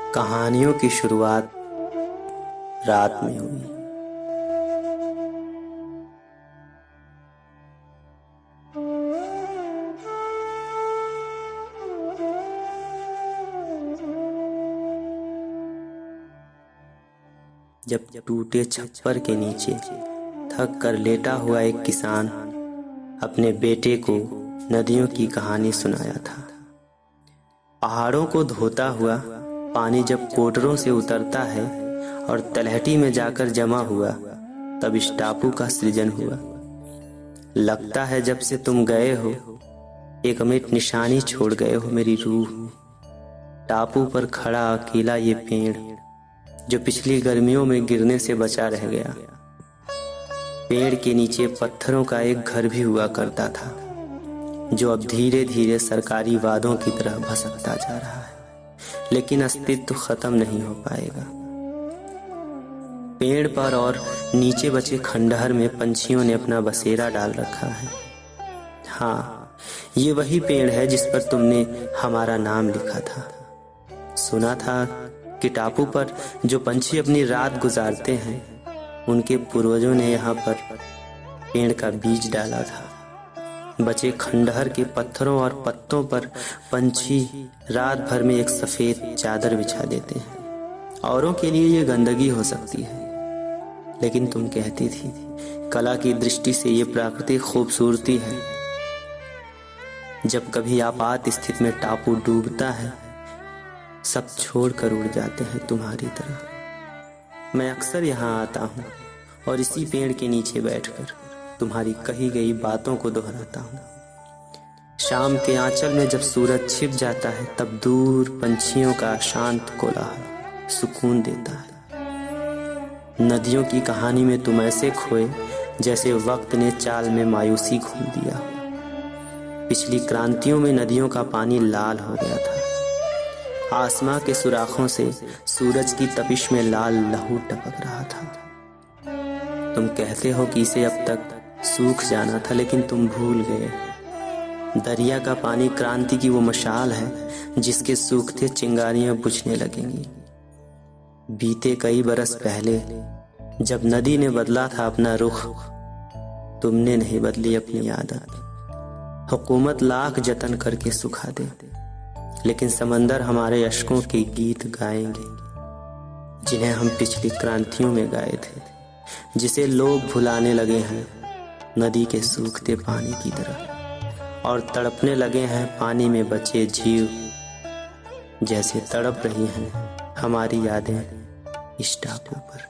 कहानियों की शुरुआत रात में हुई। जब टूटे छप्पर के नीचे थक कर लेटा हुआ एक किसान अपने बेटे को नदियों की कहानी सुनाया था। पहाड़ों को धोता हुआ पानी जब कोटरों से उतरता है और तलहटी में जाकर जमा हुआ, तब इस टापू का सृजन हुआ। लगता है जब से तुम गए हो एक अमिट निशानी छोड़ गए हो मेरी रूह। टापू पर खड़ा अकेला ये पेड़ जो पिछली गर्मियों में गिरने से बचा रह गया। पेड़ के नीचे पत्थरों का एक घर भी हुआ करता था जो अब धीरे धीरे सरकारी वादों की तरह भसकता जा रहा है, लेकिन अस्तित्व खत्म नहीं हो पाएगा। पेड़ पर और नीचे बचे खंडहर में पंछियों ने अपना बसेरा डाल रखा है। हाँ, ये वही पेड़ है जिस पर तुमने हमारा नाम लिखा था। सुना था कि टापू पर जो पंछी अपनी रात गुजारते हैं, उनके पूर्वजों ने यहाँ पर पेड़ का बीज डाला था। बचे खंडहर के पत्थरों और पत्तों पर पंछी रात भर में एक सफेद चादर बिछा देते हैं। औरों के लिए ये गंदगी हो सकती है, लेकिन तुम कहती थी कला की दृष्टि से ये प्राकृतिक खूबसूरती है। जब कभी आपात स्थिति में टापू डूबता है, सब छोड़कर उड़ जाते हैं तुम्हारी तरह। मैं अक्सर यहाँ आता हूँ और इसी पेड़ के नीचे बैठकर तुम्हारी कही गई बातों को दोहराता हूँ। शाम के आंचल में जब सूरज छिप जाता है, तब दूर पंछियों का शांत कोलाहल सुकून देता है। नदियों की कहानी में तुम ऐसे खोए जैसे वक्त ने चाल में मायूसी घूम दिया। पिछली क्रांतियों में नदियों का पानी लाल हो गया था। आसमां के सुराखों से सूरज की तपिश में लाल लहू टपक रहा था। तुम कहते हो कि इसे अब तक सूख जाना था, लेकिन तुम भूल गए। दरिया का पानी क्रांति की वो मशाल है जिसके सूखते चिंगारियां बुझने लगेंगी। बीते कई बरस पहले जब नदी ने बदला था अपना रुख, तुमने नहीं बदली अपनी आदत। हुकूमत लाख जतन करके सुखा दे, लेकिन समंदर हमारे अश्कों के गीत गाएंगे जिन्हें हम पिछली क्रांतियों में गाए थे, जिसे लोग भुलाने लगे हैं नदी के सूखते पानी की तरह, और तड़पने लगे हैं पानी में बचे जीव जैसे तड़प रही हैं हमारी यादें इस टापू पर।